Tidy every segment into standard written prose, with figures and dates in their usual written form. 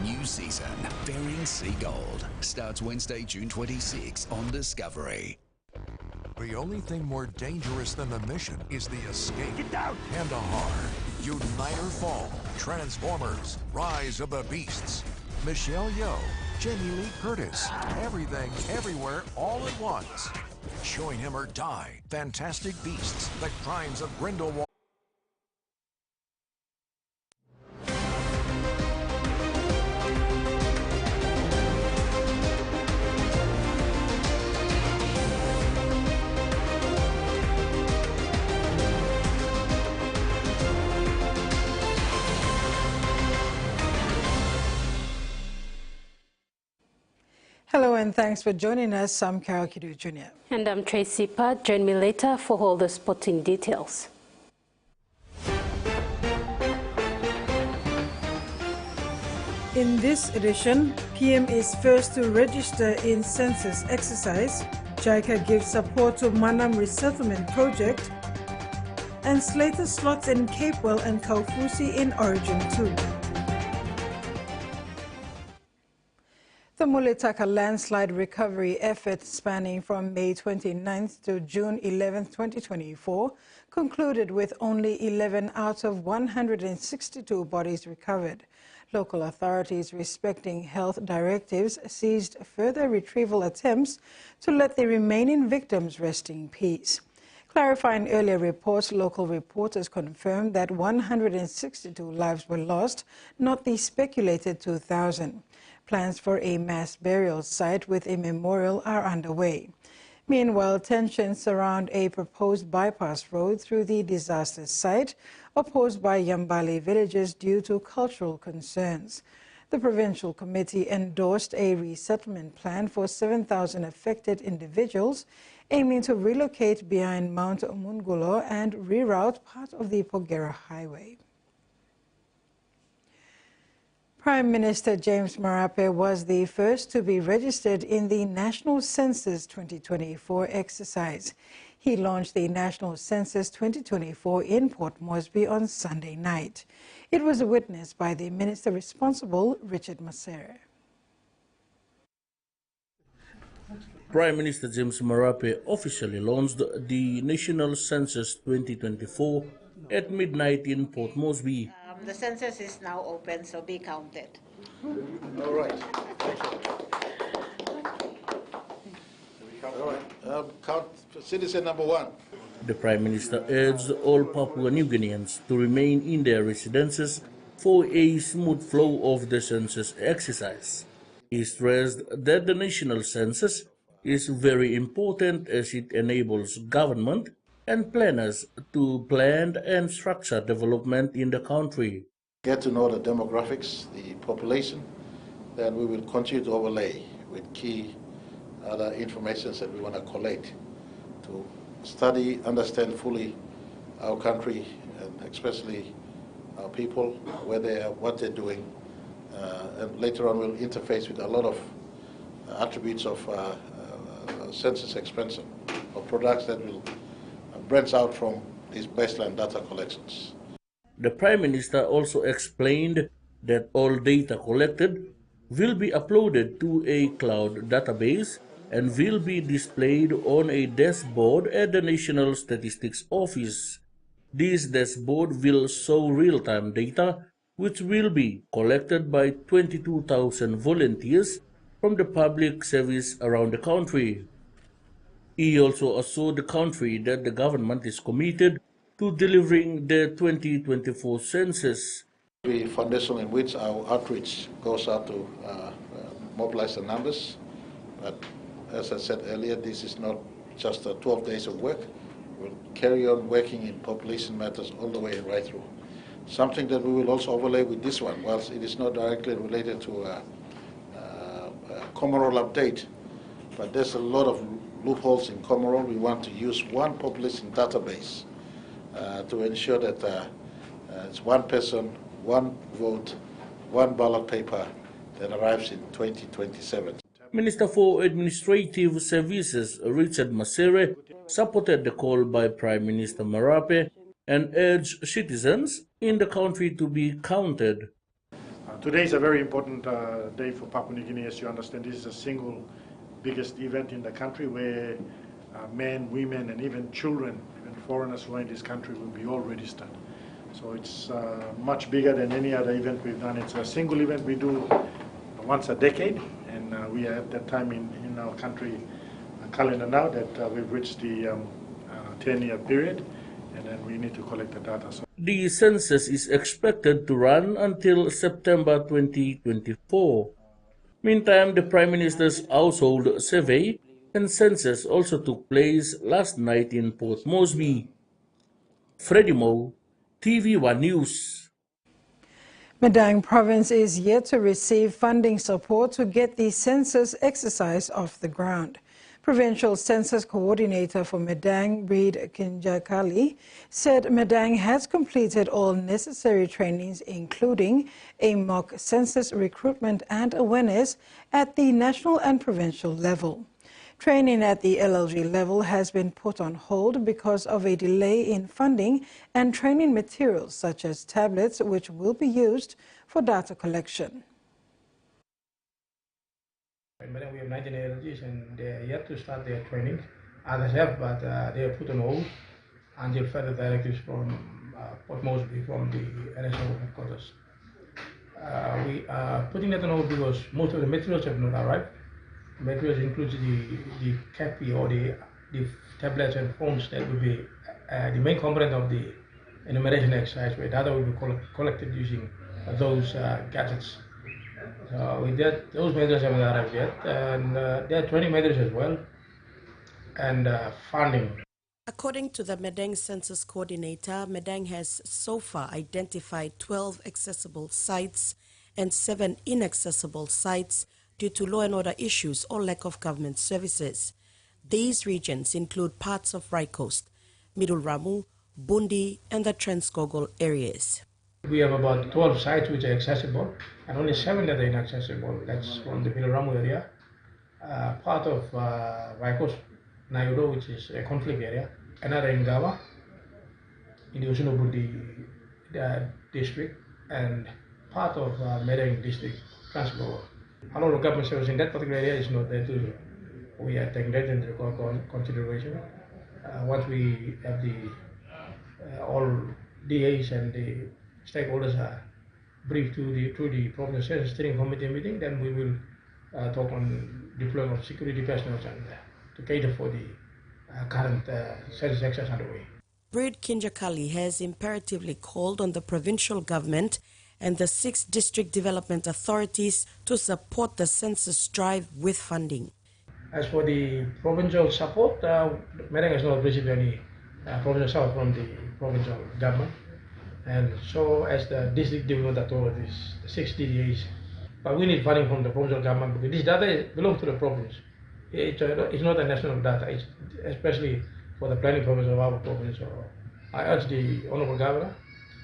New season, Bearing Sea Gold, starts Wednesday, June 26 on Discovery. The only thing more dangerous than the mission is the escape. Get down! Kandahar, Unite or Fall, Transformers, Rise of the Beasts. Michelle Yeoh, Jamie Lee Curtis, everything, everywhere, all at once. Join him or die. Fantastic Beasts, The Crimes of Grindelwald. Hello and thanks for joining us. I'm Carol Kidu Jr. And I'm Tracy Pat. Join me later for all the sporting details. In this edition, PM is first to register in census exercise, JICA gives support to Manam Resettlement project, and Slater slots in Capewell and Kaufusi in Origin 2. The Mulitaka landslide recovery effort spanning from May 29th to June 11th, 2024 concluded with only 11 out of 162 bodies recovered. Local authorities respecting health directives seized further retrieval attempts to let the remaining victims rest in peace. Clarifying earlier reports, local reporters confirmed that 162 lives were lost, not the speculated 2,000. Plans for a mass burial site with a memorial are underway. Meanwhile, tensions surround a proposed bypass road through the disaster site, opposed by Yambali villagers due to cultural concerns. The provincial committee endorsed a resettlement plan for 7,000 affected individuals, aiming to relocate behind Mount Mungulo and reroute part of the Pogera Highway. Prime Minister James Marape was the first to be registered in the National Census 2024 exercise. He launched the National Census 2024 in Port Moresby on Sunday night. It was witnessed by the minister responsible, Richard Masere. Prime Minister James Marape officially launched the National Census 2024 at midnight in Port Moresby. The census is now open, so be counted. All right. All right. Count citizen number 1. The Prime Minister urged all Papua New Guineans to remain in their residences for a smooth flow of the census exercise. He stressed that the national census is very important as it enables government and planners to plan and structure development in the country. Get to know the demographics, the population, then we will continue to overlay with key other information that we want to collect to study, understand fully our country, and especially our people, where they are, what they're doing, and later on we'll interface with a lot of attributes of census expansion, of products that will branch out from these baseline data collections. The Prime Minister also explained that all data collected will be uploaded to a cloud database and will be displayed on a dashboard at the National Statistics Office. This dashboard will show real-time data which will be collected by 22,000 volunteers from the public service around the country. He also assured the country that the government is committed to delivering the 2024 census. The foundation in which our outreach goes out to mobilize the numbers, but as I said earlier, this is not just 12 days of work. We'll carry on working in population matters all the way right through. Something that we will also overlay with this one, whilst it is not directly related to a Commonwealth update, but there's a lot of loopholes in Commonwealth. We want to use one population database to ensure that it's one person, one vote, one ballot paper that arrives in 2027. Minister for Administrative Services Richard Masere supported the call by Prime Minister Marape and urged citizens in the country to be counted. Today is a very important day for Papua New Guinea. As you understand, this is the single biggest event in the country where men, women, and even children, even foreigners who are in this country will be all registered. So it's much bigger than any other event we've done. It's a single event we do once a decade, and we are at that time in our country calendar now that we've reached the 10-year period, and then we need to collect the data. So the census is expected to run until September 2024. Meantime, the Prime Minister's household survey and census also took place last night in Port Moresby. Freddie Moe, TVWAN News. Madang province is yet to receive funding support to get the census exercise off the ground. Provincial Census Coordinator for Madang, Reid Kinjakali, said Madang has completed all necessary trainings, including a mock census recruitment and awareness at the national and provincial level. Training at the LLG level has been put on hold because of a delay in funding and training materials such as tablets, which will be used for data collection. In Madang, we have 19 LLGs and they are yet to start their training. Others have, but they are put on hold until further directives from Port Moresby, from the NSO headquarters. We are putting that on hold because most of the materials have not arrived. Materials includes the CAPI or the tablets and phones that will be the main component of the enumeration exercise, where data will be collected using those gadgets. With that, those materials haven't arrived yet, and there are training materials as well, and funding. According to the Madang Census Coordinator, Madang has so far identified 12 accessible sites and 7 inaccessible sites due to law and order issues or lack of government services. These regions include parts of Right Coast, Middle Ramu, Bundi, and the Transgogol areas. We have about 12 sites which are accessible, and only 7 that are inaccessible. That's from the Middle Ramu area, part of Right Coast, Nayudo, which is a conflict area, another in Gawa, in the Usunobundi district, and part of Madang district, Transgogol. A lot of government service in that particular area is not there too. We are taking that into consideration. Once we have the all DAs and the stakeholders are briefed through the Provincial Census Steering Committee meeting, then we will talk on deployment of security personnel and to cater for the current census exercise underway. Reid Kinjakali has imperatively called on the provincial government and the 6 district development authorities to support the census drive with funding. As for the provincial support, Madang has not received any provincial support from the provincial government, and so as the district development authorities, the 6 DDAs. But we need funding from the provincial government because this data belongs to the province. It's not a national data, it's especially for the planning purpose of our province. So I urge the Honourable Governor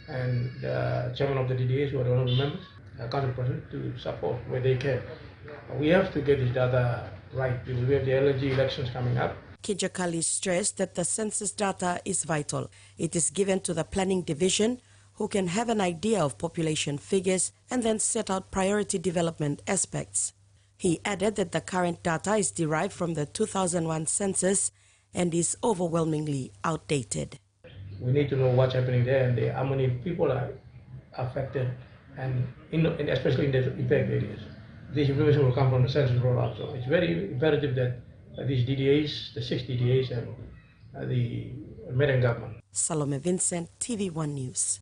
and the chairman of the DDAs, who are the honourable members, council president, to support where they can. We have to get this data right because we have the LG elections coming up. Kinjakali stressed that the census data is vital. It is given to the planning division, who can have an idea of population figures and then set out priority development aspects. He added that the current data is derived from the 2001 census and is overwhelmingly outdated. We need to know what's happening there and how many people are affected, and especially in the impact areas. This information will come from the census rollout. So it's very imperative that these DDAs, the 6 DDAs, and the Madang government. Salome Vincent, TV1 News.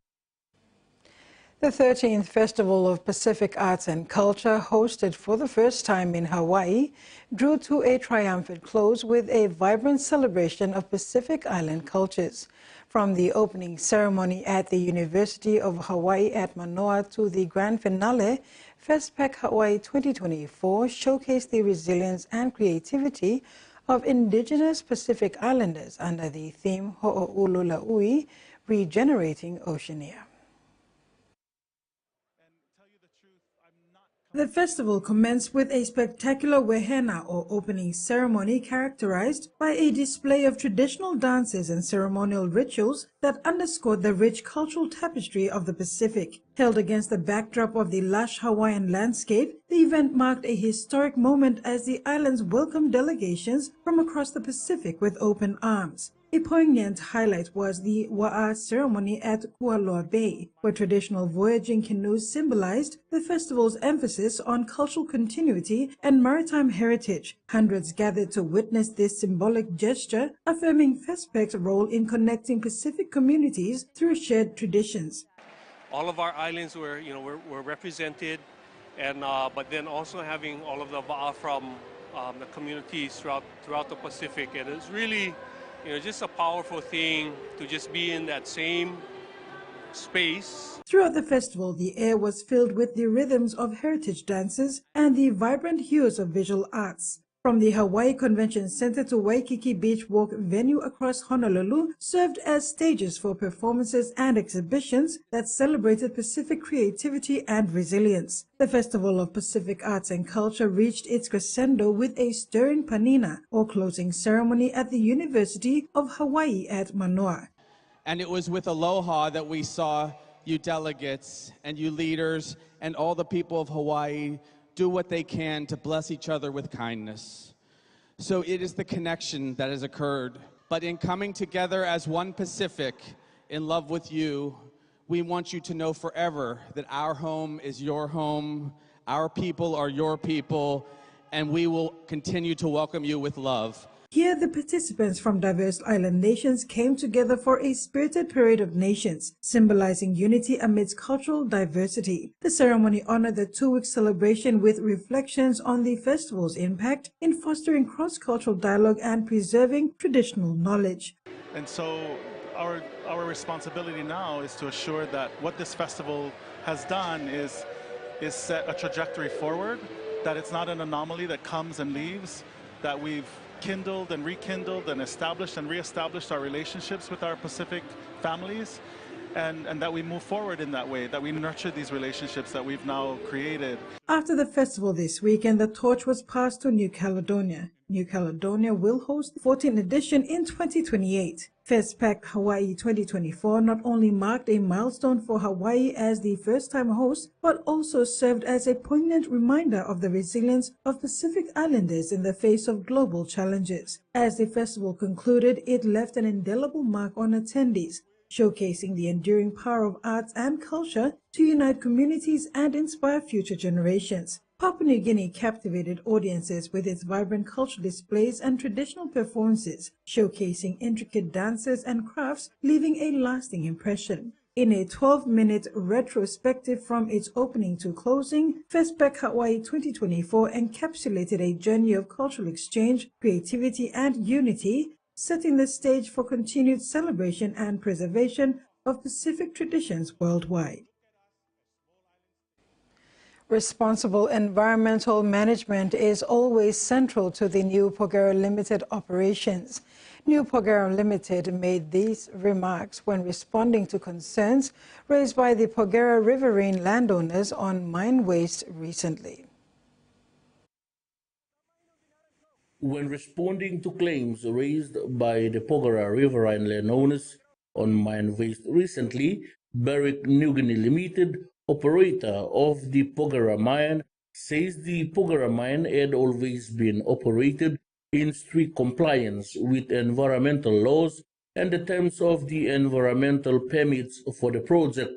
The 13th Festival of Pacific Arts and Culture, hosted for the first time in Hawaii, drew to a triumphant close with a vibrant celebration of Pacific Island cultures. From the opening ceremony at the University of Hawaii at Manoa to the grand finale, FestPac Hawaii 2024 showcased the resilience and creativity of indigenous Pacific Islanders under the theme Ho'oululau'i, Regenerating Oceania. The festival commenced with a spectacular wehena or opening ceremony characterized by a display of traditional dances and ceremonial rituals that underscored the rich cultural tapestry of the Pacific. Held against the backdrop of the lush Hawaiian landscape, the event marked a historic moment as the islands welcomed delegations from across the Pacific with open arms. A poignant highlight was the Wa'a ceremony at Kualoa Bay, where traditional voyaging canoes symbolized the festival's emphasis on cultural continuity and maritime heritage. Hundreds gathered to witness this symbolic gesture, affirming FESPEC's role in connecting Pacific communities through shared traditions. All of our islands were represented, and but then also having all of the Wa'a from the communities throughout the Pacific, and it's really, just a powerful thing to just be in that same space. Throughout the festival, the air was filled with the rhythms of heritage dances and the vibrant hues of visual arts. From the Hawaii Convention Center to Waikiki Beach Walk venue across Honolulu served as stages for performances and exhibitions that celebrated Pacific creativity and resilience. The Festival of Pacific Arts and Culture reached its crescendo with a stirring panina, or closing ceremony at the University of Hawaii at Manoa. And it was with aloha that we saw you delegates and you leaders and all the people of Hawaii do what they can to bless each other with kindness. So it is the connection that has occurred. But in coming together as one Pacific in love with you, we want you to know forever that our home is your home, our people are your people, and we will continue to welcome you with love. Here, the participants from diverse island nations came together for a spirited parade of nations, symbolizing unity amidst cultural diversity. The ceremony honored the two-week celebration with reflections on the festival's impact in fostering cross-cultural dialogue and preserving traditional knowledge. And so our responsibility now is to assure that what this festival has done is set a trajectory forward, that it's not an anomaly that comes and leaves, that we've kindled and rekindled and established and reestablished our relationships with our Pacific families, and that we move forward in that way, that we nurture these relationships that we've now created. After the festival this weekend, the torch was passed to New Caledonia. New Caledonia will host the 14th edition in 2028. FESPEC Hawaii 2024 not only marked a milestone for Hawaii as the first-time host, but also served as a poignant reminder of the resilience of Pacific Islanders in the face of global challenges. As the festival concluded, it left an indelible mark on attendees, showcasing the enduring power of arts and culture to unite communities and inspire future generations. Papua New Guinea captivated audiences with its vibrant cultural displays and traditional performances, showcasing intricate dances and crafts, leaving a lasting impression. In a 12-minute retrospective from its opening to closing, FESPEC Hawaii 2024 encapsulated a journey of cultural exchange, creativity, and unity, setting the stage for continued celebration and preservation of Pacific traditions worldwide. Responsible environmental management is always central to the New Porgera Limited operations. New Porgera Limited made these remarks when responding to concerns raised by the Porgera riverine landowners on mine waste recently. When responding to claims raised by the Porgera riverine landowners on mine waste recently, Barrick New Guinea Limited, operator of the Porgera mine, says the Porgera mine had always been operated in strict compliance with environmental laws and the terms of the environmental permits for the project.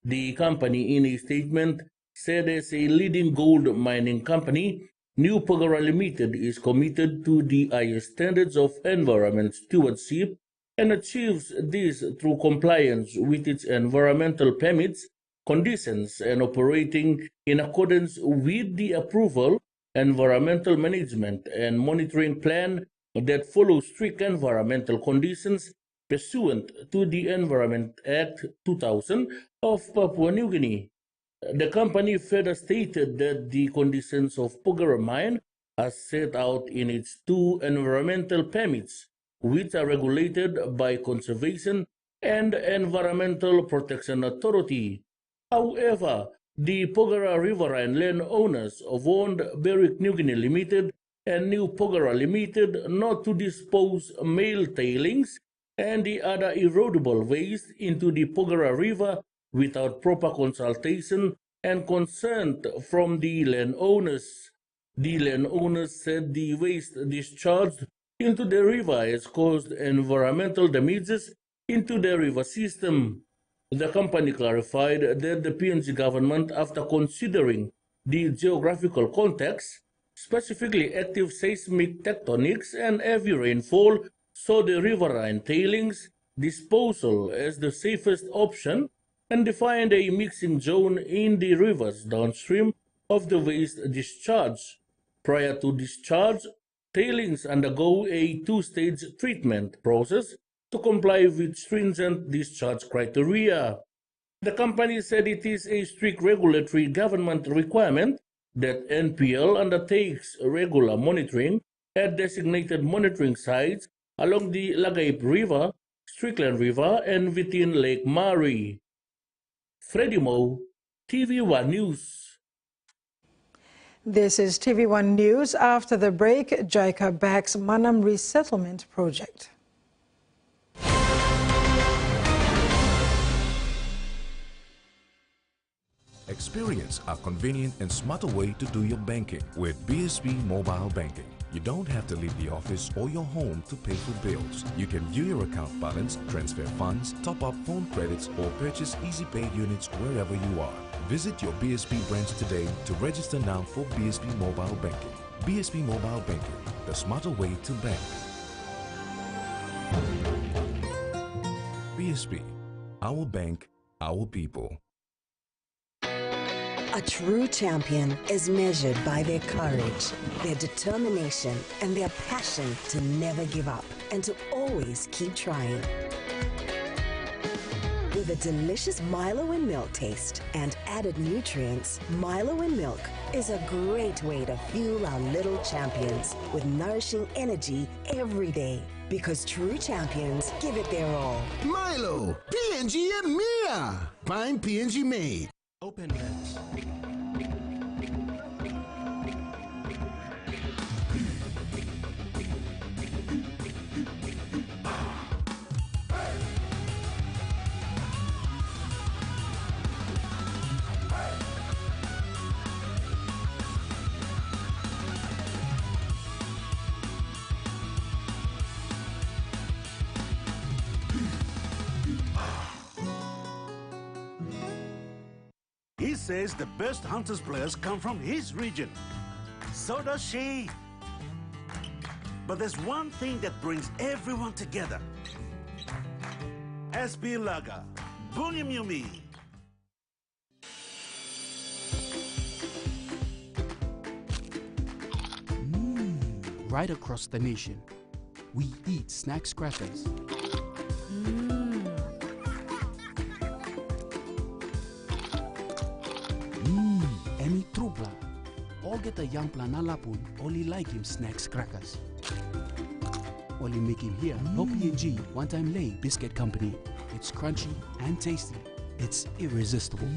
The company, in a statement, said as a leading gold mining company, New Porgera Limited is committed to the highest standards of environment stewardship and achieves this through compliance with its environmental permits, conditions, and operating in accordance with the approval, environmental management, and monitoring plan that follows strict environmental conditions pursuant to the Environment Act 2000 of Papua New Guinea. The company further stated that the conditions of Porgera mine are set out in its two environmental permits, which are regulated by Conservation and Environmental Protection Authority. However, The Pogara Riverine landowners warned Berwick New Guinea Limited and New Pogara Limited not to dispose male tailings and the other erodible waste into the Pogara River without proper consultation and consent from the landowners. The landowners said the waste discharged into the river has caused environmental damages into the river system. The company clarified that the PNG government, after considering the geographical context, specifically active seismic tectonics and heavy rainfall, saw the riverine tailings disposal as the safest option and defined a mixing zone in the rivers downstream of the waste discharge. Prior to discharge, tailings undergo a two-stage treatment process to comply with stringent discharge criteria. The company said it is a strict regulatory government requirement that NPL undertakes regular monitoring at designated monitoring sites along the Lagaip River, Strickland River, and within Lake Murray. Freddie Moe, TVWAN News. This is TVWAN News. After the break, JICA backs Manam Resettlement Project. Experience a convenient and smarter way to do your banking with BSB Mobile Banking. You don't have to leave the office or your home to pay for bills. You can view your account balance, transfer funds, top up phone credits, or purchase Easy Pay units wherever you are. Visit your BSB branch today to register now for BSB Mobile Banking. BSB Mobile Banking, the smarter way to bank. BSB, our bank, our people. A true champion is measured by their courage, their determination, and their passion to never give up and to always keep trying. With a delicious Milo and milk taste and added nutrients, Milo and milk is a great way to fuel our little champions with nourishing energy every day. Because true champions give it their all. Milo, PNG and Mia. Fine PNG made. Open lens. He says the best Hunters players come from his region. So does she. But there's one thing that brings everyone together. SP Lager, Bunyam Yumi. Right across the nation, we eat snacks crackers. Emi trupla. All get a young planalapun, only like him snacks crackers. Only make him here, no PNG, one-time lay biscuit company. It's crunchy and tasty. It's irresistible.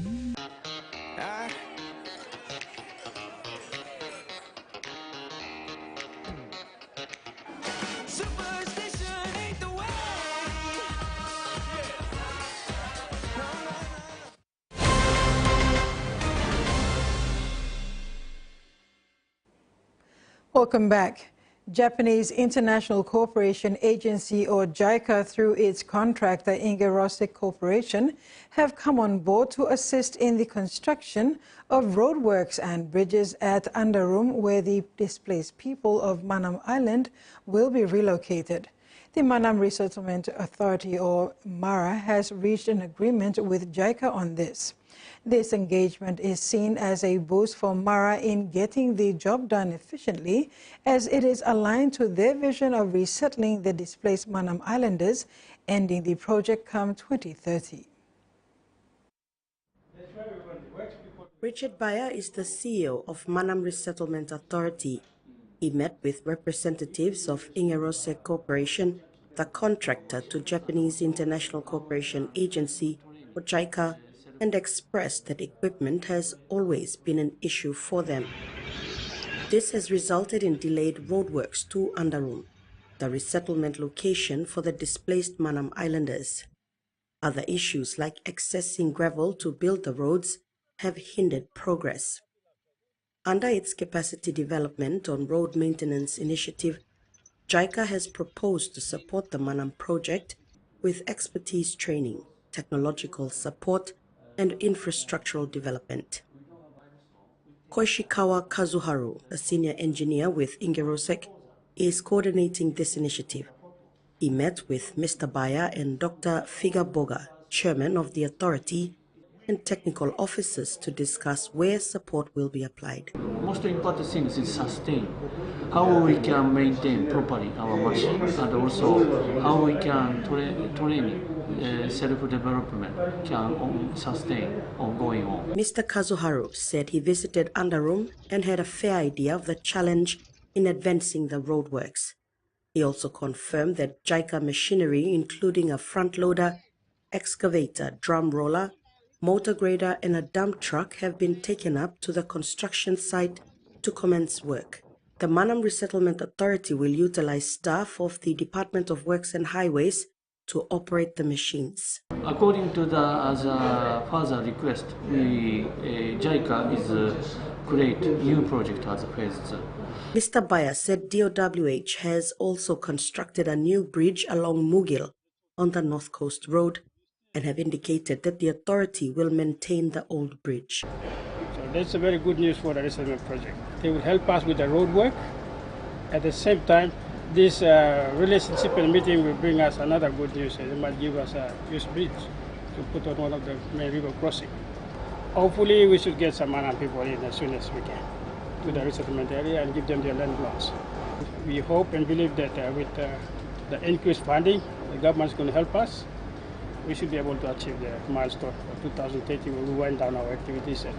Welcome back. Japanese International Cooperation Agency, or JICA, through its contractor Ingersoll Corporation, have come on board to assist in the construction of roadworks and bridges at Underroom, where the displaced people of Manam Island will be relocated. The Manam Resettlement Authority, or MARA, has reached an agreement with JICA on this. This engagement is seen as a boost for MARA in getting the job done efficiently, as it is aligned to their vision of resettling the displaced Manam Islanders, ending the project come 2030. Richard Bayer is the CEO of Manam Resettlement Authority. He met with representatives of Ingersoll Corporation, the contractor to Japanese International Cooperation Agency, or JICA, and expressed that equipment has always been an issue for them. This has resulted in delayed roadworks to Underroom, the resettlement location for the displaced Manam Islanders. Other issues like accessing gravel to build the roads have hindered progress. Under its capacity development on road maintenance initiative, JICA has proposed to support the Manam project with expertise training, technological support, and infrastructural development. Koishikawa Kazuharu, a senior engineer with Ingerosec, is coordinating this initiative. He met with Mr. Baya and Dr. Figa Boga, chairman of the authority, and technical officers to discuss where support will be applied. Most important thing is sustain. How we can maintain properly our machine, and also how we can train self-development can sustain ongoing on. Mr. Kazuharu said he visited Underroom and had a fair idea of the challenge in advancing the roadworks. He also confirmed that JICA machinery, including a front loader, excavator, drum roller, motor grader, and a dump truck, have been taken up to the construction site to commence work. The Manam Resettlement Authority will utilize staff of the Department of Works and Highways to operate the machines. According to the further request, JICA is create new project as a phase. Mr. Baya said DOWH has also constructed a new bridge along Mugil on the North Coast Road and have indicated that the authority will maintain the old bridge. So that's a very good news for the resettlement project. They will help us with the road work. At the same time, this relationship and meeting will bring us another good news. They might give us a used bridge to put on one of the main river crossing. Hopefully, we should get some Manam people in as soon as we can to the resettlement area and give them their land plots. We hope and believe that with the increased funding, the government is going to help us. We should be able to achieve the milestone of 2030 when we wind down our activities and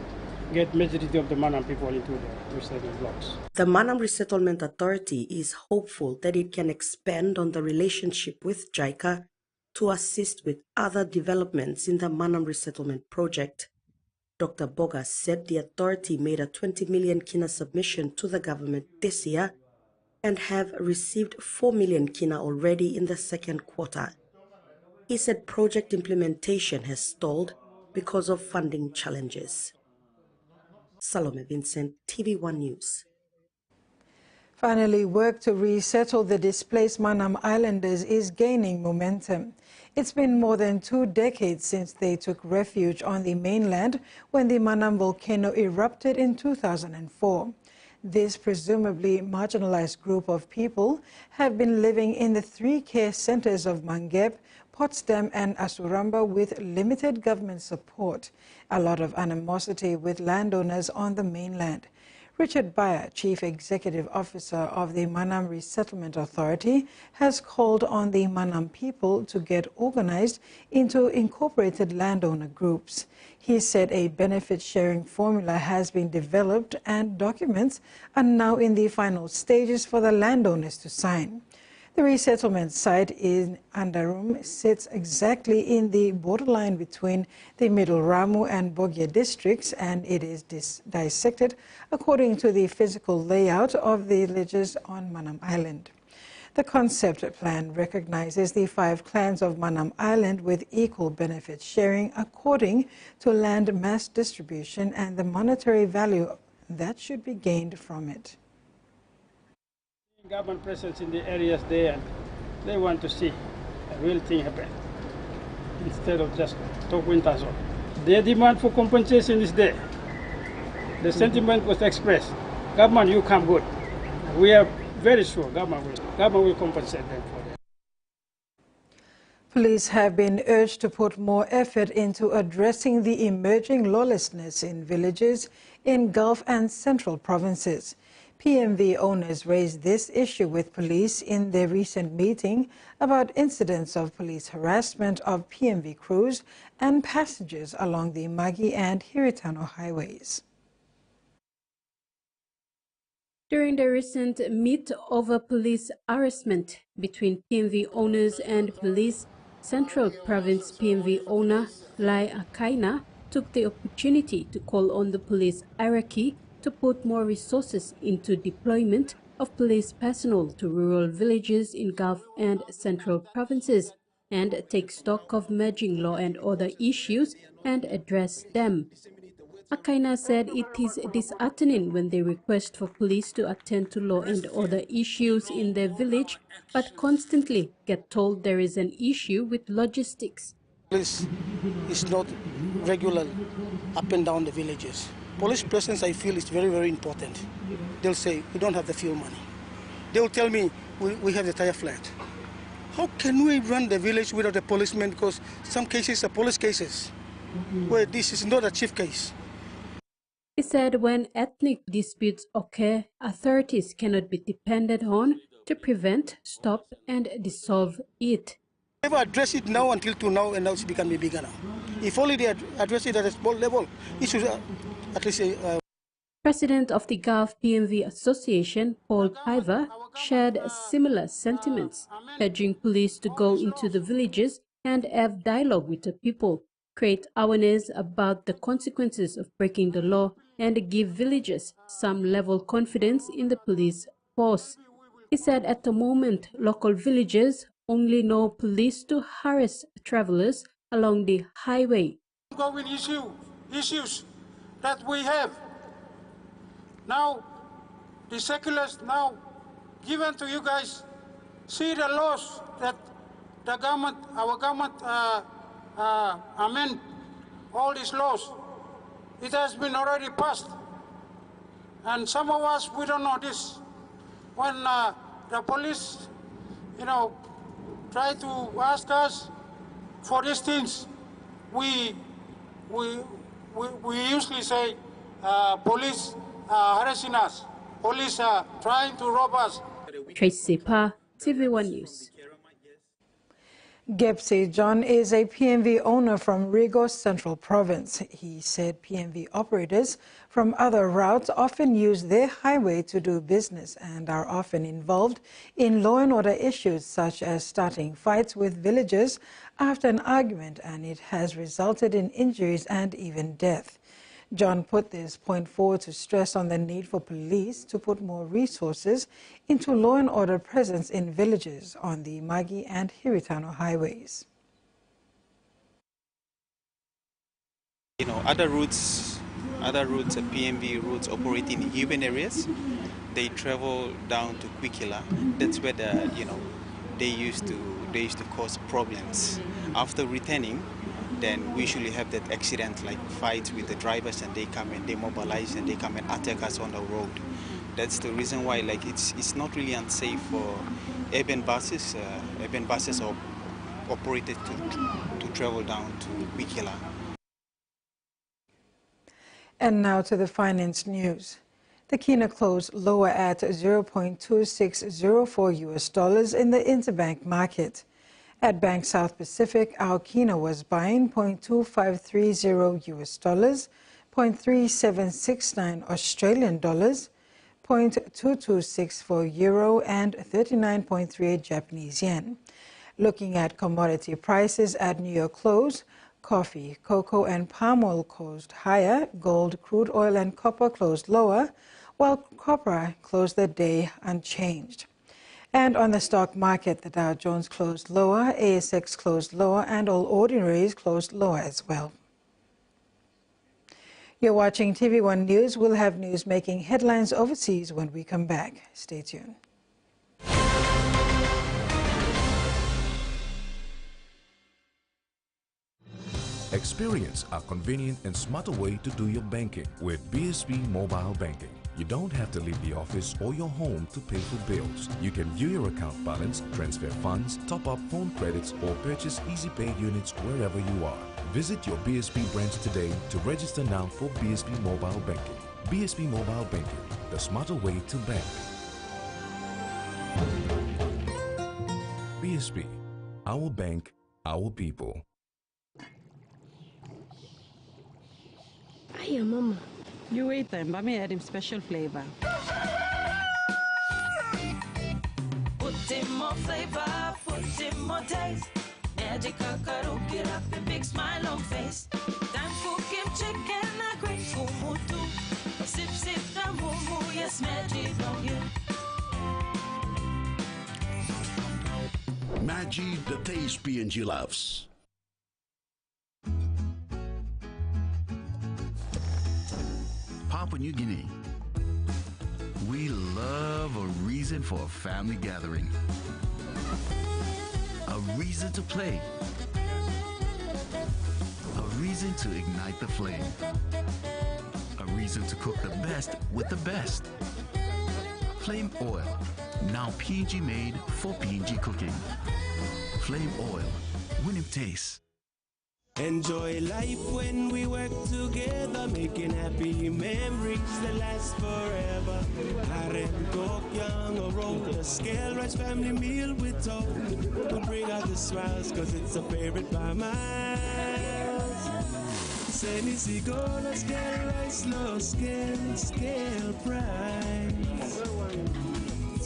get majority of the Manam people into the resettlement blocks. The Manam Resettlement Authority is hopeful that it can expand on the relationship with JICA to assist with other developments in the Manam Resettlement Project. Dr. Boga said the authority made a 20 million kina submission to the government this year and have received 4 million kina already in the second quarter. He said project implementation has stalled because of funding challenges. Salome Vincent, TVWAN News. Finally, work to resettle the displaced Manam Islanders is gaining momentum. It's been more than 2 decades since they took refuge on the mainland when the Manam volcano erupted in 2004. This presumably marginalized group of people have been living in the 3 care centers of Mangeb, Potsdam and Asuramba with limited government support, a lot of animosity with landowners on the mainland. Richard Bayer, Chief Executive Officer of the Manam Resettlement Authority, has called on the Manam people to get organized into incorporated landowner groups. He said a benefit-sharing formula has been developed and documents are now in the final stages for the landowners to sign. The resettlement site in Underroom sits exactly in the borderline between the Middle Ramu and Bogya districts, and it is dissected according to the physical layout of the villages on Manam Island. The concept plan recognizes the 5 clans of Manam Island with equal benefit sharing according to land mass distribution and the monetary value that should be gained from it. Government presence in the areas there, and they want to see a real thing happen instead of just talking tassel. Their demand for compensation is there. The sentiment was expressed. Government, you come good. We are very sure government will compensate them for that. Police have been urged to put more effort into addressing the emerging lawlessness in villages in Gulf and Central provinces. PMV owners raised this issue with police in their recent meeting about incidents of police harassment of PMV crews and passengers along the Magi and Hiritano highways. During the recent meet over police harassment between PMV owners and police, Central Province PMV owner Lai Akaina took the opportunity to call on the police hierarchy to put more resources into deployment of police personnel to rural villages in Gulf and Central provinces and take stock of emerging law and order issues and address them. Akaina said it is disheartening when they request for police to attend to law and order issues in their village, but constantly get told there is an issue with logistics. Police is not regular up and down the villages. Police presence, I feel, is very, very important. They'll say, we don't have the fuel money. They'll tell me, we have the tire flat. How can we run the village without a policeman? Because some cases are police cases, where this is not a chief case. He said when ethnic disputes occur, authorities cannot be depended on to prevent, stop, and dissolve it. Never address it now until to now, and now it's becoming bigger now. If only they address it at a small level, it should at least President of the Gulf PNV Association, Paul Piver, shared similar sentiments, urging police to go into the villages and have dialogue with the people, create awareness about the consequences of breaking the law, and give villagers some level of confidence in the police force. He said at the moment, local villagers only know police to harass travelers along the highway. Going issues that we have. Now, the seculars now given to you guys, see the laws that the government, our government amend all these laws. It has been already passed. And some of us, we don't know this. When the police, try to ask us for these things, we usually say police are harassing us, police are trying to rob us. Tracy Pa, TVWAN News. Gepsi John is a PNV owner from Rigos Central Province. He said PNV operators from other routes often use their highway to do business and are often involved in law and order issues such as starting fights with villagers after an argument, and it has resulted in injuries and even death. John put this point forward to stress on the need for police to put more resources into law and order presence in villages on the Magi and Hiritano highways. Other routes, PNV routes operating in urban areas, they travel down to Kwikila. That's where they used to cause problems. After returning, then we usually have that accident like fights with the drivers, and they come and they mobilize and they come and attack us on the road. That's the reason why it's not really unsafe for urban buses are operated to travel down to Kwikila. And now to the finance news. The Kina closed lower at $0.2604 US in the interbank market. At Bank South Pacific, our Kina was buying $0.2530 US, $0.3769 Australian dollars, $0.2264 euro, and 39.38 Japanese yen. Looking at commodity prices at New York close, coffee, cocoa, and palm oil closed higher, gold, crude oil, and copper closed lower, while copper closed the day unchanged. And on the stock market, the Dow Jones closed lower, ASX closed lower, and all ordinaries closed lower as well. You're watching TV1 News. We'll have news making headlines overseas when we come back. Stay tuned. Experience a convenient and smarter way to do your banking with BSB Mobile Banking. You don't have to leave the office or your home to pay for bills. You can view your account balance, transfer funds, top up phone credits, or purchase Easy Pay units wherever you are. Visit your BSB branch today to register now for BSB Mobile Banking. BSB Mobile Banking, the smarter way to bank. BSB, our bank, our people. Hiya, Mama. You wait then, but me add him special flavor. Put in more flavor, put in more taste. magic kakaroke, get up and big smile on face. Time for Kim chicken, a grateful mood too. Sip, sip, the moo, yes, magic on you. Magic, the taste PNG loves. Papua New Guinea. We love a reason for a family gathering. A reason to play. A reason to ignite the flame. A reason to cook the best with the best. Flame Oil, now PNG made for PNG cooking. Flame Oil, winning taste. Enjoy life when we work together, making happy memories that last forever. Haren Kok Yang, a roll, a scale rice family meal with toast. To bring out the smiles, cause it's a favorite by miles. Seni Sigola, scale rice, low scale price.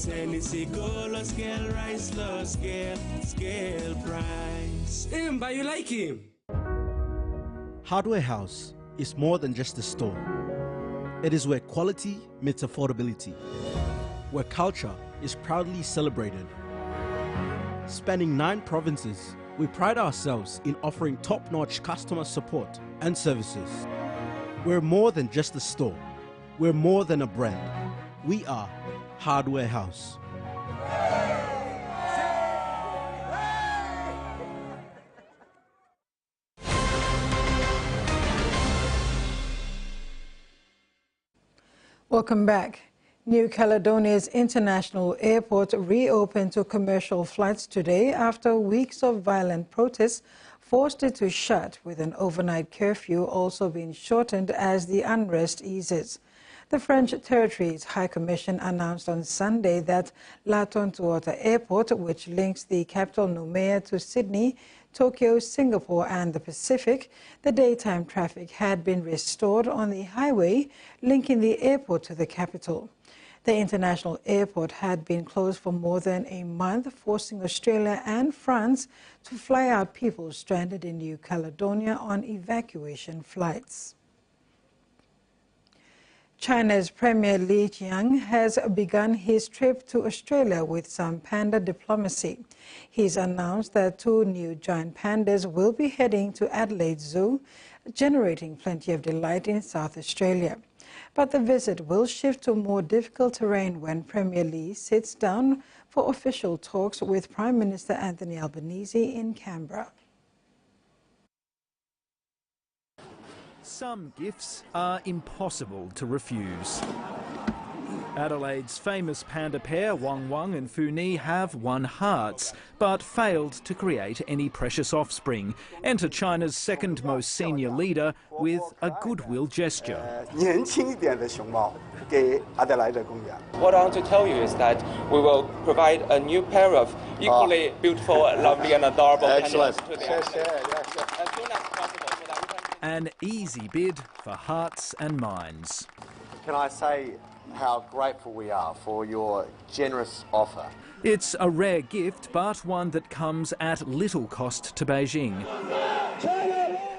Seni Sigola, scale rice, low scale price. But you like him? Hardware House is more than just a store. It is where quality meets affordability, where culture is proudly celebrated. Spanning 9 provinces, we pride ourselves in offering top-notch customer support and services. We're more than just a store. We're more than a brand. We are Hardware House. Welcome back. New Caledonia's international airport reopened to commercial flights today after weeks of violent protests forced it to shut, with an overnight curfew also being shortened as the unrest eases. The French Territories High Commission announced on Sunday that La Tontuota Airport, which links the capital Noumea to Sydney, Tokyo, Singapore and the Pacific, the daytime traffic had been restored on the highway linking the airport to the capital. The international airport had been closed for more than a month, forcing Australia and France to fly out people stranded in New Caledonia on evacuation flights. China's Premier Li Qiang has begun his trip to Australia with some panda diplomacy. He's announced that 2 new giant pandas will be heading to Adelaide Zoo, generating plenty of delight in South Australia. But the visit will shift to more difficult terrain when Premier Li sits down for official talks with Prime Minister Anthony Albanese in Canberra. Some gifts are impossible to refuse. Adelaide's famous panda pair, Wang Wang and Fu Ni, have won hearts, but failed to create any precious offspring. Enter China's second most senior leader with a goodwill gesture. What I want to tell you is that we will provide a new pair of equally beautiful, lovely and adorable pandas to the as soon as possible. An easy bid for hearts and minds. Can I say how grateful we are for your generous offer? It's a rare gift, but one that comes at little cost to Beijing.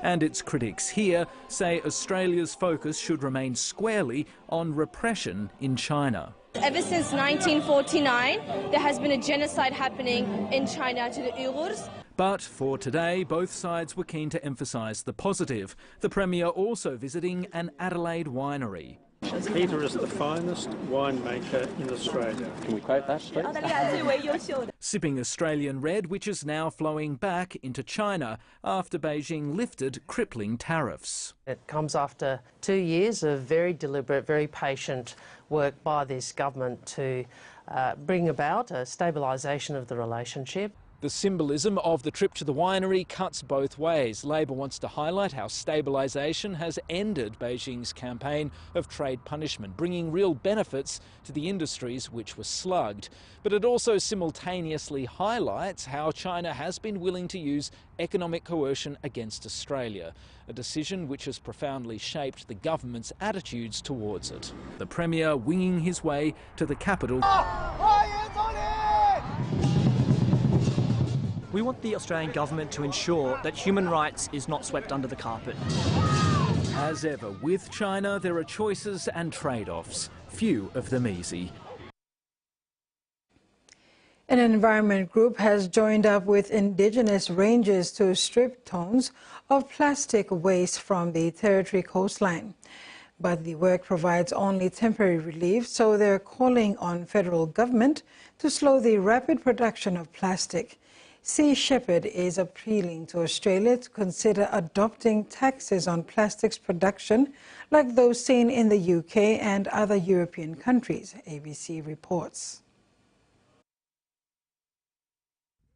And its critics here say Australia's focus should remain squarely on repression in China. Ever since 1949, there has been a genocide happening in China to the Uyghurs. But for today, both sides were keen to emphasise the positive. The Premier also visiting an Adelaide winery. Peter is the finest winemaker in Australia. Can we quote that, please? Sipping Australian red, which is now flowing back into China after Beijing lifted crippling tariffs. It comes after 2 years of very deliberate, very patient work by this government to bring about a stabilisation of the relationship. The symbolism of the trip to the winery cuts both ways. Labor wants to highlight how stabilisation has ended Beijing's campaign of trade punishment, bringing real benefits to the industries which were slugged. But it also simultaneously highlights how China has been willing to use economic coercion against Australia, a decision which has profoundly shaped the government's attitudes towards it. The Premier winging his way to the capital. We want the Australian government to ensure that human rights is not swept under the carpet. As ever with China, there are choices and trade-offs, few of them easy. An environment group has joined up with Indigenous rangers to strip tons of plastic waste from the Territory coastline. But the work provides only temporary relief, so they're calling on federal government to slow the rapid production of plastic. Sea Shepherd is appealing to Australia to consider adopting taxes on plastics production like those seen in the UK and other European countries, ABC reports.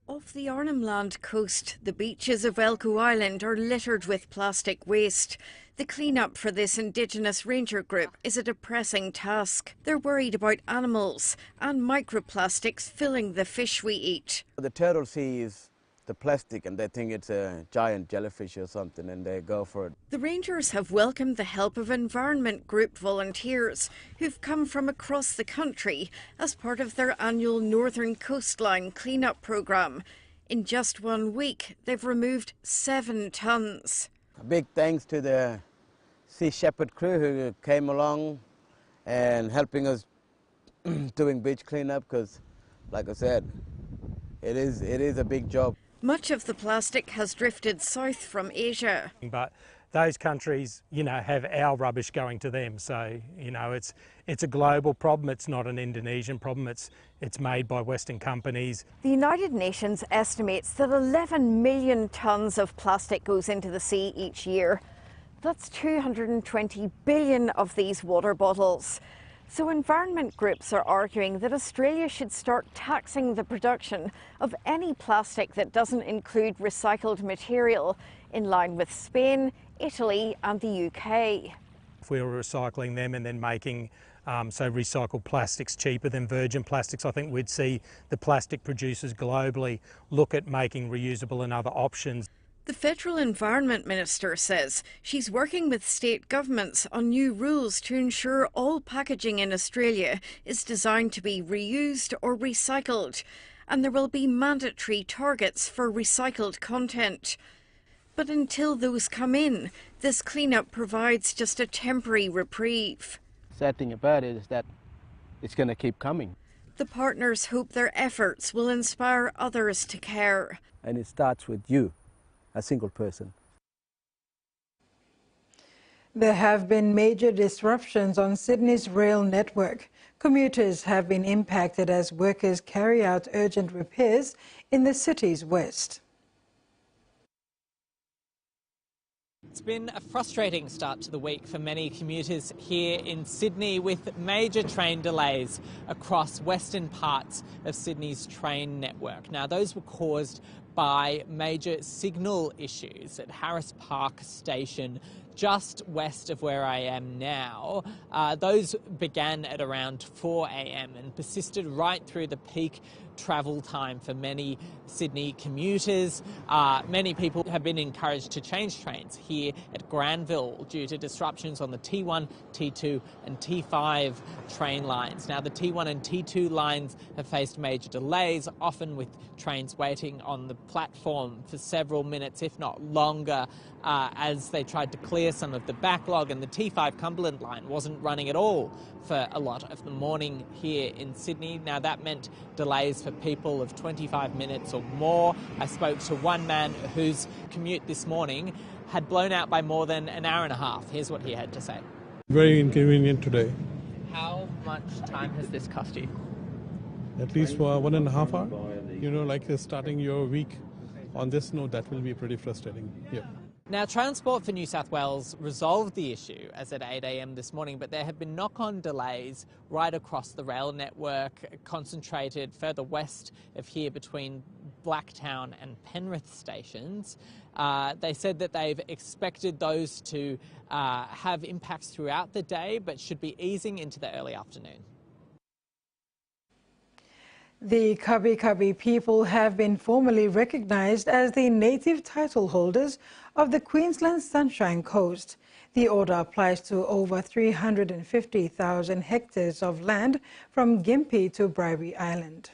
Off the Arnhem Land coast, the beaches of Elcho Island are littered with plastic waste. The clean-up for this Indigenous ranger group is a depressing task. They're worried about animals and microplastics filling the fish we eat. The turtle sees the plastic and they think it's a giant jellyfish or something and they go for it. The rangers have welcomed the help of environment group volunteers who've come from across the country as part of their annual Northern Coastline clean-up programme. In just 1 week, they've removed 7 tonnes. A big thanks to the Sea Shepherd crew who came along and helping us doing beach cleanup because, like I said, it is a big job. Much of the plastic has drifted south from Asia. But those countries, have our rubbish going to them. So, it's a global problem. It's not an Indonesian problem. It's made by Western companies. The United Nations estimates that 11 million tonnes of plastic goes into the sea each year. That's 220 billion of these water bottles. So environment groups are arguing that Australia should start taxing the production of any plastic that doesn't include recycled material, in line with Spain, Italy and the UK. If we were recycling them and then making recycled plastics cheaper than virgin plastics, I think we'd see the plastic producers globally look at making reusable and other options. The Federal Environment Minister says she's working with state governments on new rules to ensure all packaging in Australia is designed to be reused or recycled, and there will be mandatory targets for recycled content. But until those come in, this cleanup provides just a temporary reprieve. The sad thing about it is that it's going to keep coming. The partners hope their efforts will inspire others to care. And it starts with you, a single person. There have been major disruptions on Sydney's rail network. Commuters have been impacted as workers carry out urgent repairs in the city's west. It's been a frustrating start to the week for many commuters here in Sydney, with major train delays across western parts of Sydney's train network. Now, those were caused by major signal issues at Harris Park Station, just west of where I am now. Those began at around 4 a.m. and persisted right through the peak travel time for many Sydney commuters. Many people have been encouraged to change trains here at Granville due to disruptions on the T1, T2 and T5 train lines. Now, the T1 and T2 lines have faced major delays, often with trains waiting on the platform for several minutes, if not longer, as they tried to clear some of the backlog, and the T5 Cumberland line wasn't running at all for a lot of the morning here in Sydney. Now, that meant delays for people of 25 minutes or more. I spoke to one man whose commute this morning had blown out by more than an hour and a half. Here's what he had to say. Very inconvenient today. How much time has this cost you? At least for 1.5 hours. Like starting your week on this note, that will be pretty frustrating. Yeah. Now, Transport for New South Wales resolved the issue as at 8 a.m. this morning, but there have been knock-on delays right across the rail network, concentrated further west of here between Blacktown and Penrith stations. They said that they've expected those to have impacts throughout the day, but should be easing into the early afternoon. The Kabi Kabi people have been formally recognised as the native title holders of the Queensland Sunshine Coast. The order applies to over 350,000 hectares of land from Gympie to Bribie Island.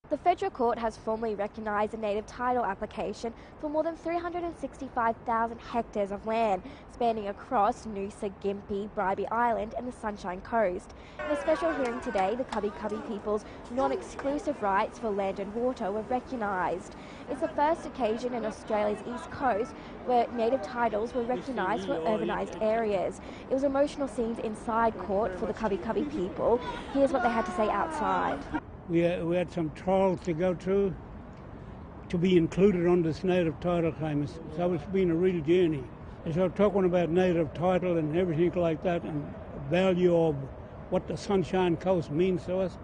The federal court has formally recognised a native title application for more than 365,000 hectares of land spanning across Noosa, Gympie, Bribie Island and the Sunshine Coast. In a special hearing today, the Cubby Cubby people's non-exclusive rights for land and water were recognised. It's the first occasion in Australia's east coast where native titles were recognised for urbanised areas. It was emotional scenes inside court for the Cubby Cubby people. Here's what they had to say outside. We had some trials to go through to be included on this native title claim. So it's been a real journey. And so talking about native title and everything like that and the value of what the Sunshine Coast means to us.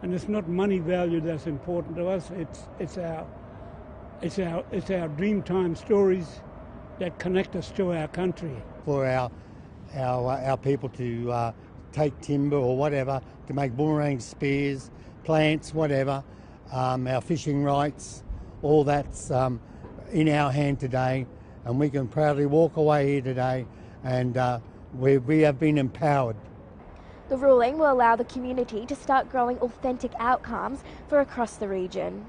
And it's not money value that's important to us. It's our Dreamtime stories that connect us to our country. For our people to take timber or whatever to make boomerang spears, plants, whatever, our fishing rights, all that's in our hand today, and we can proudly walk away here today and we have been empowered. The ruling will allow the community to start growing authentic outcomes for across the region.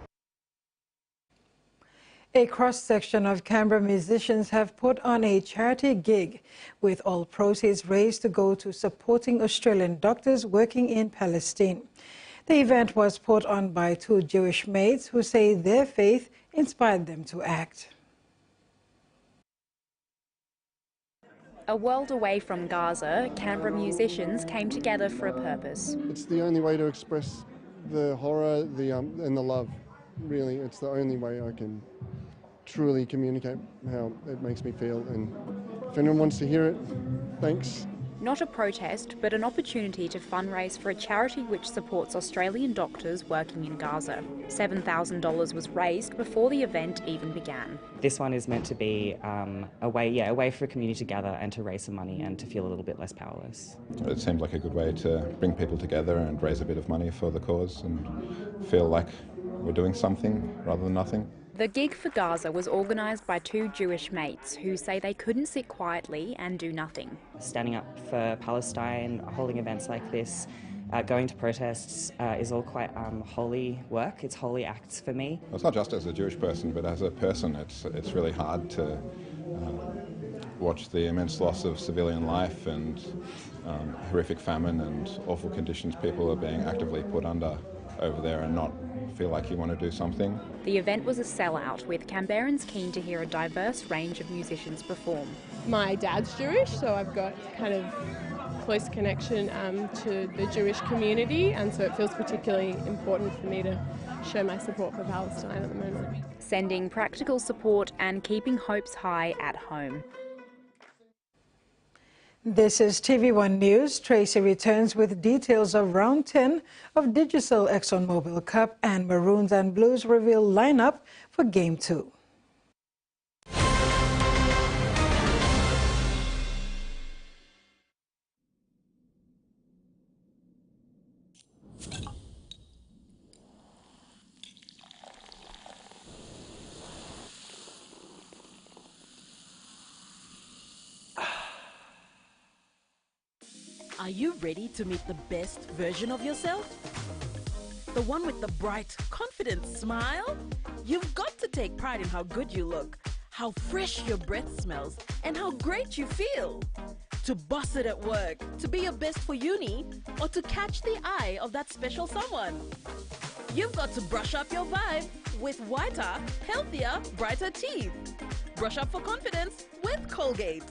A cross-section of Canberra musicians have put on a charity gig with all proceeds raised to go to supporting Australian doctors working in Palestine. The event was put on by two Jewish mates who say their faith inspired them to act. A world away from Gaza, Canberra musicians came together for a purpose. It's the only way to express the horror and the love. Really, it's the only way I can truly communicate how it makes me feel, and if anyone wants to hear it, thanks. Not a protest, but an opportunity to fundraise for a charity which supports Australian doctors working in Gaza. $7,000 was raised before the event even began. This one is meant to be a way for a community to gather and to raise some money and to feel a little bit less powerless. It seemed like a good way to bring people together and raise a bit of money for the cause and feel like we're doing something rather than nothing. The gig for Gaza was organised by two Jewish mates who say they couldn't sit quietly and do nothing. Standing up for Palestine, holding events like this, going to protests is all quite holy work. It's holy acts for me. Well, it's not just as a Jewish person, but as a person, it's really hard to watch the immense loss of civilian life and horrific famine and awful conditions people are being actively put under over there and not feel like you want to do something. The event was a sellout, with Canberrans keen to hear a diverse range of musicians perform. My dad's Jewish, so I've got kind of close connection to the Jewish community, and so it feels particularly important for me to show my support for Palestine at the moment. Sending practical support and keeping hopes high at home. This is TVWAN News. Tracy returns with details of round 10 of Digicel ExxonMobil Cup, and Maroons and Blues reveal lineup for Game 2. Are you ready to meet the best version of yourself? The one with the bright, confident smile? You've got to take pride in how good you look, how fresh your breath smells, and how great you feel. To boss it at work, to be your best for uni, or to catch the eye of that special someone. You've got to brush up your vibe with whiter, healthier, brighter teeth. Brush up for confidence with Colgate.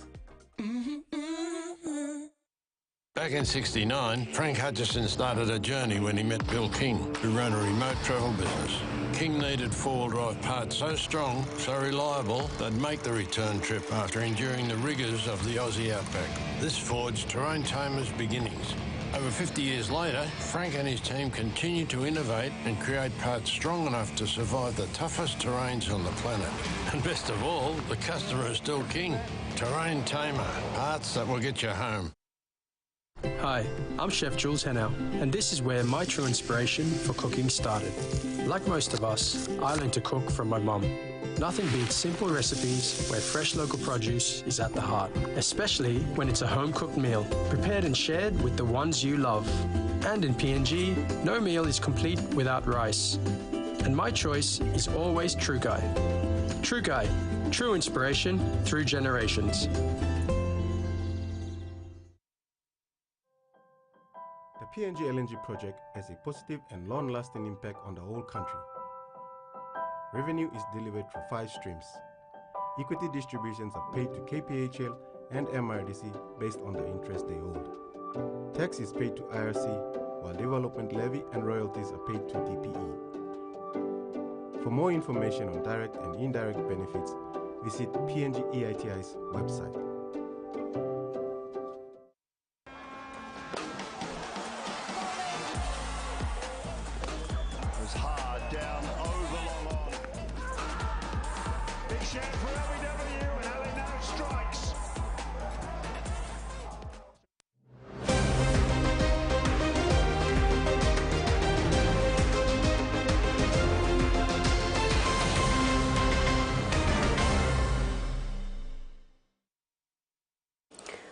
Back in '69, Frank Hutchison started a journey when he met Bill King, who ran a remote travel business. King needed four-wheel drive parts so strong, so reliable, they'd make the return trip after enduring the rigours of the Aussie outback. This forged Terrain Tamer's beginnings. Over 50 years later, Frank and his team continue to innovate and create parts strong enough to survive the toughest terrains on the planet. And best of all, the customer is still king. Terrain Tamer, parts that will get you home. Hi, I'm Chef Jules Henow, and this is where my true inspiration for cooking started. Like most of us, I learned to cook from my mum. Nothing beats simple recipes where fresh local produce is at the heart, especially when it's a home-cooked meal, prepared and shared with the ones you love. And in PNG, no meal is complete without rice. And my choice is always True Guy. True Guy, true inspiration through generations. The PNG LNG project has a positive and long-lasting impact on the whole country. Revenue is delivered through 5 streams. Equity distributions are paid to KPHL and MRDC based on the interest they hold. Tax is paid to IRC, while development levy and royalties are paid to DPE. For more information on direct and indirect benefits, visit PNG EITI's website. It was hard down over long on. Big shout for LBW and Ali now strikes.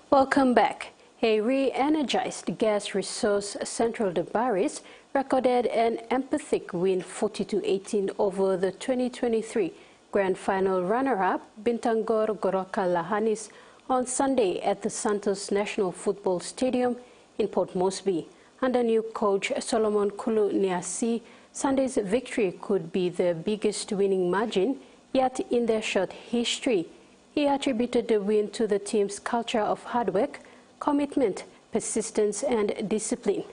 Welcome back. A re-energized gas resource Central de Baris recorded an emphatic win 40-18 over the 2023 Grand Final runner-up Bintangor Goroka Lahanis on Sunday at the Santos National Football Stadium in Port Moresby. Under new coach Solomon Kulu Niasi, Sunday's victory could be the biggest winning margin yet in their short history. He attributed the win to the team's culture of hard work, commitment, persistence and discipline.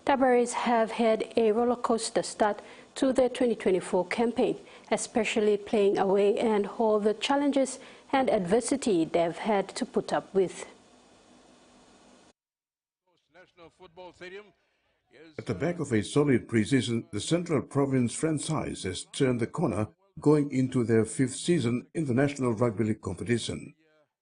Tabaris have had a roller coaster start to the 2024 campaign, especially playing away and all the challenges and adversity they've had to put up with. At the back of a solid pre-season, the Central Province franchise has turned the corner going into their 5th season in the National Rugby League competition.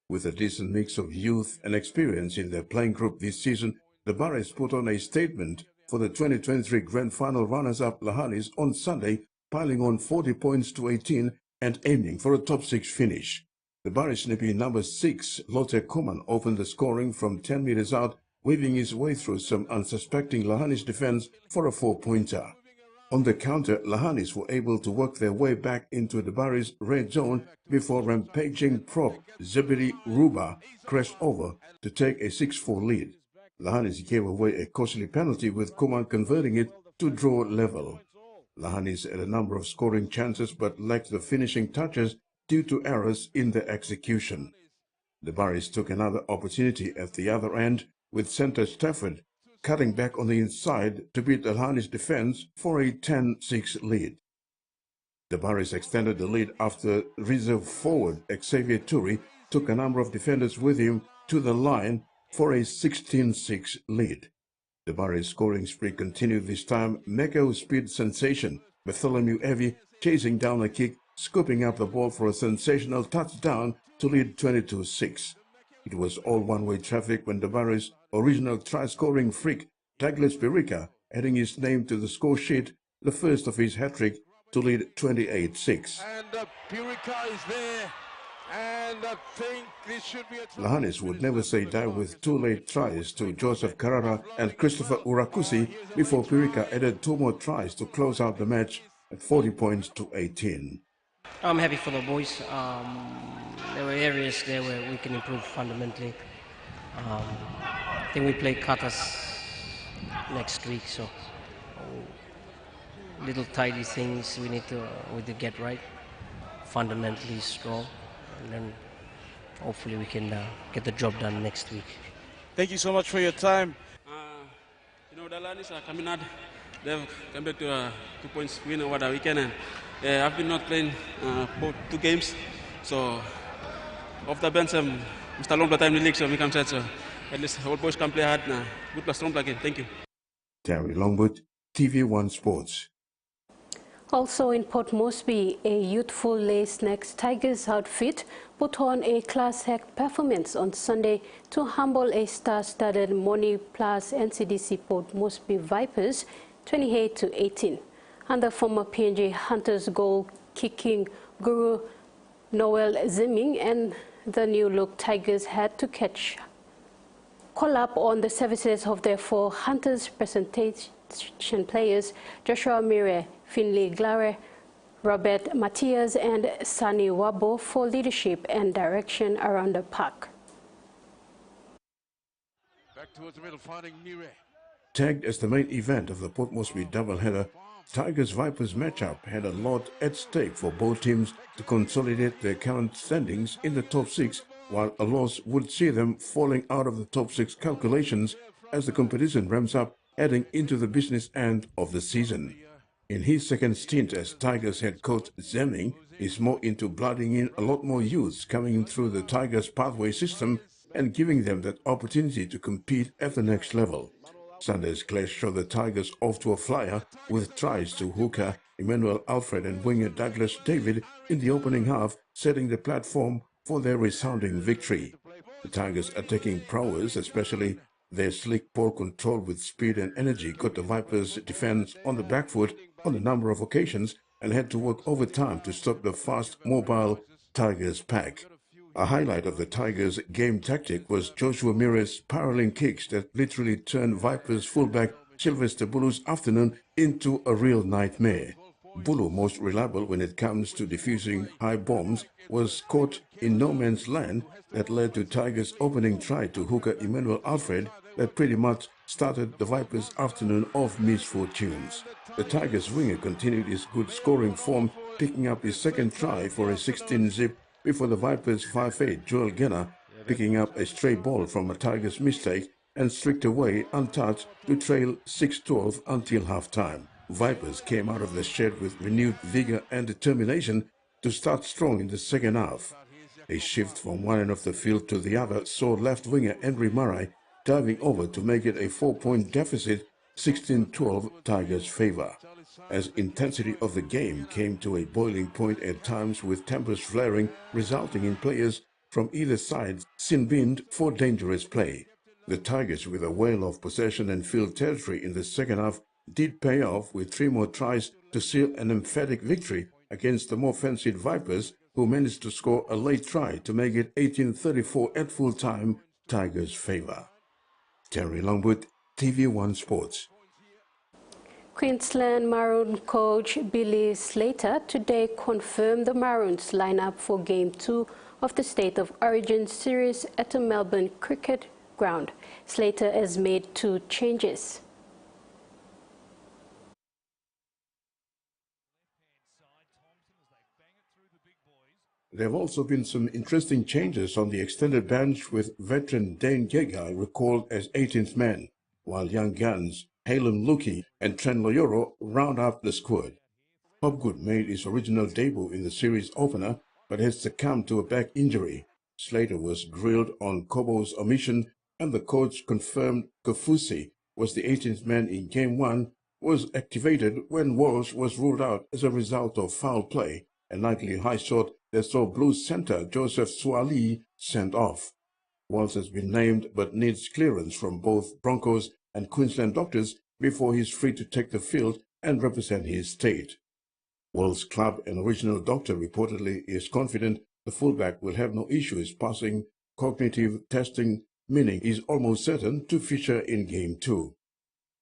With a decent mix of youth and experience in their playing group this season, the Baris put on a statement for the 2023 Grand Final runners-up Lahanis on Sunday, piling on 40 points to 18 and aiming for a top 6 finish. The Baris snippy number 6, Lotte Koman, opened the scoring from 10 meters out, weaving his way through some unsuspecting Lahanis defense for a 4-pointer. On the counter, Lahanis were able to work their way back into the Baris' red zone before rampaging prop Zebiri Ruba crashed over to take a 6-4 lead. Lahanis gave away a costly penalty with Koman converting it to draw level. Lahanis had a number of scoring chances but lacked the finishing touches due to errors in their execution. The Baris took another opportunity at the other end with centre Stafford cutting back on the inside to beat Lahanis' defense for a 10-6 lead. The Baris extended the lead after reserve forward Xavier Turi took a number of defenders with him to the line for a 16-6 lead. The Baris' scoring spree continued this time. Meko speed sensation Bartholomew Evie chasing down a kick, scooping up the ball for a sensational touchdown to lead 22-6. It was all one-way traffic when the Baris' original try-scoring freak, Douglas Pirika, adding his name to the score sheet, the first of his hat-trick, to lead 28-6. And Pirika is there, and I think this should be a... Lahanis would never say die with 2 late tries to Joseph Carrara and Christopher Urakusi before Pirika added 2 more tries to close out the match at 40 points to 18. I'm happy for the boys. There were areas there where we can improve fundamentally. I think we play Qatas next week, so little tidy things we need to get right, fundamentally strong, and then hopefully we can get the job done next week. Thank you so much for your time. You know, the Lahanis are coming out. They've come back to a 2 points win over the weekend, and I've been not playing both 2 games, so off the bench, Mr. Long time in the league, so we can set, so at least all boys can play hard. Good plus strong again. Thank you. Terry Longwood, TVWAN Sports. Also in Port Moresby, a youthful Lace Necks Tigers outfit put on a class-act performance on Sunday to humble a star-studded Moni Plus NCDC Port Moresby Vipers 28-18. Under former PNG Hunters goal-kicking guru Noel Zimming and the new-look Tigers had to catch call up on the services of their four Hunters presentation players, Joshua Mire, Finley Glare, Robert Matias and Sani Wabo for leadership and direction around the park. Back towards the middle, finding Mire. Tagged as the main event of the Port Moresby doubleheader, Tigers-Vipers matchup had a lot at stake for both teams to consolidate their current standings in the top six, while a loss would see them falling out of the top six calculations as the competition ramps up heading into the business end of the season. In his second stint as Tigers head coach, Zemming is more into blooding in a lot more youths coming through the Tigers pathway system and giving them that opportunity to compete at the next level. Sunday's clash saw the Tigers off to a flyer with tries to hooker Emmanuel Alfred and winger Douglas David in the opening half, setting the platform for their resounding victory. The Tigers' attacking prowess, especially their slick ball control with speed and energy, got the Vipers' defense on the back foot on a number of occasions and had to work overtime to stop the fast, mobile Tigers pack. A highlight of the Tigers' game tactic was Joshua Mire's spiraling kicks that literally turned Vipers fullback Sylvester Bulu's afternoon into a real nightmare. Bulu, most reliable when it comes to defusing high bombs, was caught in no man's land that led to Tigers' opening try to hooker Emmanuel Alfred that pretty much started the Vipers' afternoon of misfortunes. The Tigers' winger continued his good scoring form, picking up his second try for a 16-zip before the Vipers' 5'8" Joel Genner picking up a stray ball from a Tigers' mistake and streaked away untouched to trail 6-12 until halftime. Vipers came out of the shed with renewed vigor and determination to start strong in the second half. A shift from one end of the field to the other saw left winger Henry Murray diving over to make it a 4-point deficit, 16-12 Tigers' favor. As intensity of the game came to a boiling point at times with tempers flaring, resulting in players from either side sin-binned for dangerous play. The Tigers, with a whale of possession and field territory in the second half, did pay off with 3 more tries to seal an emphatic victory against the more fancied Vipers, who managed to score a late try to make it 18-34 at full time, Tigers' favor. Terry Longwood, TV1 Sports. Queensland Maroon coach Billy Slater today confirmed the Maroons lineup for Game 2 of the State of Origin series at the Melbourne Cricket Ground. Slater has made 2 changes. There have also been some interesting changes on the extended bench, with veteran Dane Gagai recalled as 18th man, while young guns Halen Luki and Trent Loyoro round up the squad. Hopgood made his original debut in the series opener but had succumbed to a back injury. Slater was grilled on Kobo's omission, and the coach confirmed Kofusi was the 18th man in Game 1, was activated when Walsh was ruled out as a result of foul play, a likely high shot that saw Blues centre Joseph Suali sent off. Walsh has been named but needs clearance from both Broncos and Queensland doctors before he is free to take the field and represent his state. Walsh's club and original doctor reportedly is confident the fullback will have no issues passing cognitive testing, meaning he is almost certain to feature in Game 2.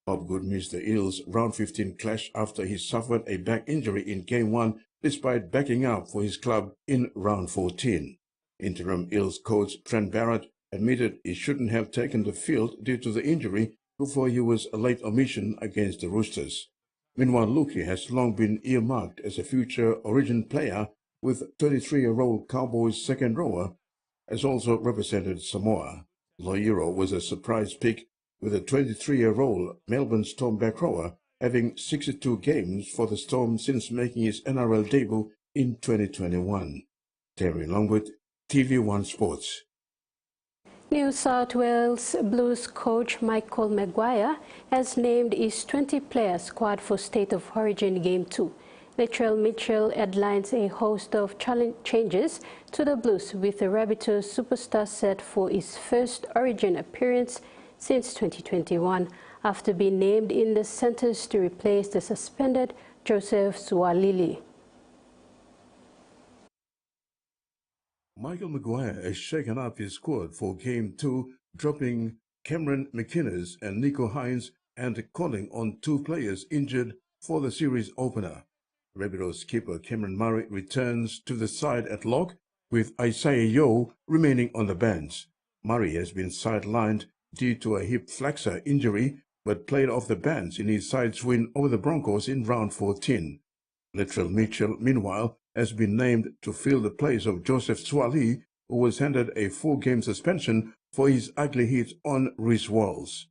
Hopgood missed the Eels' round 15 clash after he suffered a back injury in Game 1 despite backing up for his club in round 14. Interim Eels coach Trent Barrett admitted he shouldn't have taken the field due to the injury before he was a late omission against the Roosters. Meanwhile, Luki has long been earmarked as a future Origin player, with 33-year-old Cowboys second rower has also represented Samoa. Loiero was a surprise pick, with a 23-year-old Melbourne Storm back rower having 62 games for the Storm since making his NRL debut in 2021. Terry Longwood, TV1 Sports. New South Wales Blues coach Michael Maguire has named his 20-player squad for State of Origin Game 2. Latrell Mitchell headlines a host of changes to the Blues, with the Rabbitohs superstar set for his first Origin appearance since 2021, after being named in the centres to replace the suspended Joseph Suaalii. Michael Maguire has shaken up his squad for Game 2, dropping Cameron McInnes and Nico Hines, and calling on 2 players injured for the series opener. Rabbitohs skipper Cameron Murray returns to the side at lock, with Isaiah Yeo remaining on the bench. Murray has been sidelined due to a hip flexor injury, but played off the bench in his side's win over the Broncos in round 14. Latrell Mitchell, meanwhile, has been named to fill the place of Joseph Swali, who was handed a 4-game suspension for his ugly hit on Rhys Walls.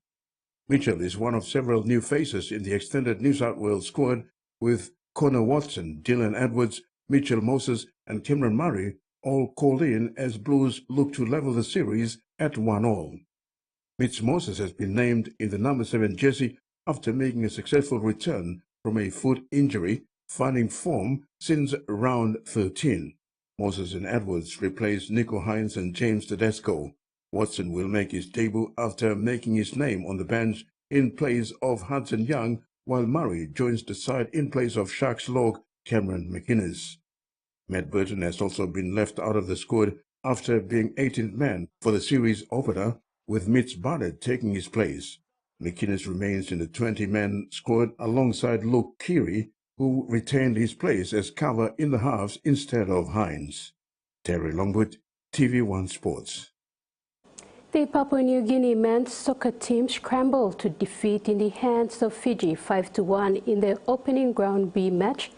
Mitchell is one of several new faces in the extended New South Wales squad, with Connor Watson, Dylan Edwards, Mitchell Moses and Cameron Murray all called in as Blues look to level the series at 1-1. Mitch Moses has been named in the number 7 jersey after making a successful return from a foot injury, finding form since round 13. Moses and Edwards replace Nico Hines and James Tedesco. Watson will make his debut after making his name on the bench in place of Hudson Young, while Murray joins the side in place of Sharks log Cameron McInnes. Matt Burton has also been left out of the squad after being 18th man for the series opener, with Mitch Barnett taking his place. McInnes remains in the 20-man squad alongside Luke Keary, who retained his place as cover in the halves instead of Hines. Terry Longwood, TVWAN Sports. The Papua New Guinea men's soccer team scrambled to defeat in the hands of Fiji 5-1 in their opening Ground B match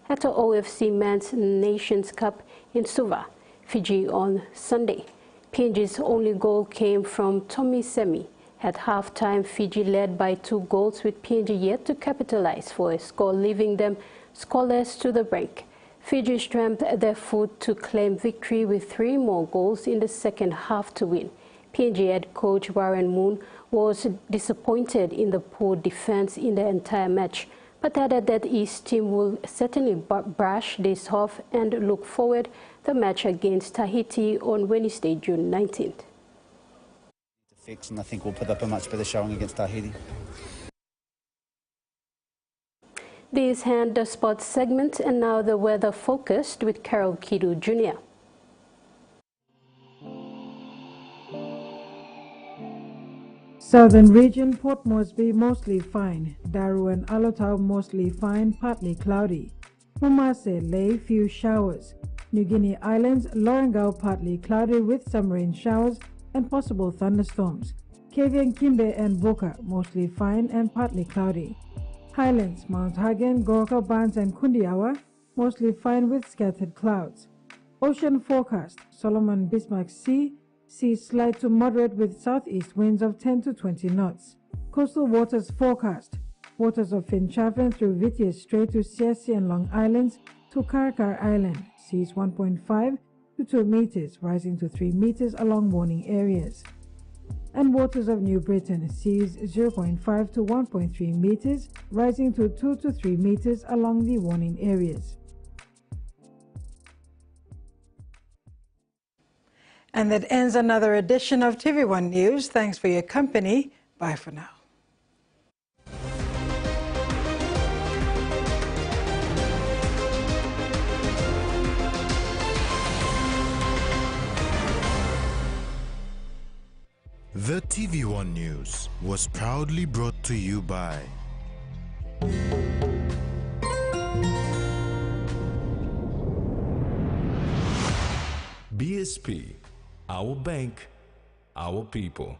at the OFC Men's Nations Cup in Suva, Fiji on Sunday. PNG's only goal came from Tommy Semi. At half-time, Fiji led by 2 goals, with PNG yet to capitalize for a score, leaving them scoreless to the break. Fiji stamped their foot to claim victory with 3 more goals in the second half to win. PNG head coach Warren Moon was disappointed in the poor defense in the entire match, but added that his team will certainly brush this off and look forward to the match against Tahiti on Wednesday, June 19th. Fix, and I think we'll put up a much better showing against Tahiti. This ends the sports segment, and now the weather focused with Carol Kidu Jr. Southern region, Port Moresby mostly fine, Daru and Alotau mostly fine, partly cloudy. Mumase, Ley, few showers. New Guinea Islands, Lorengau partly cloudy with some rain showers and possible thunderstorms. Kavieng, Kimbe and Boka mostly fine and partly cloudy. Highlands, Mount Hagen, Goroka, Barnes and Kundiawa mostly fine with scattered clouds. Ocean forecast, Solomon Bismarck Sea, seas slight to moderate with southeast winds of 10 to 20 knots. Coastal waters forecast, waters of Finchafen through Vitier Strait to Siasi and Long Islands to Karakar Island, seas 1.5 to 2 meters, rising to 3 meters along warning areas. And waters of New Britain, seas 0.5 to 1.3 meters, rising to 2 to 3 meters along the warning areas. And that ends another edition of TV1 News. Thanks for your company. Bye for now. The TV1 News was proudly brought to you by BSP, our bank, our people.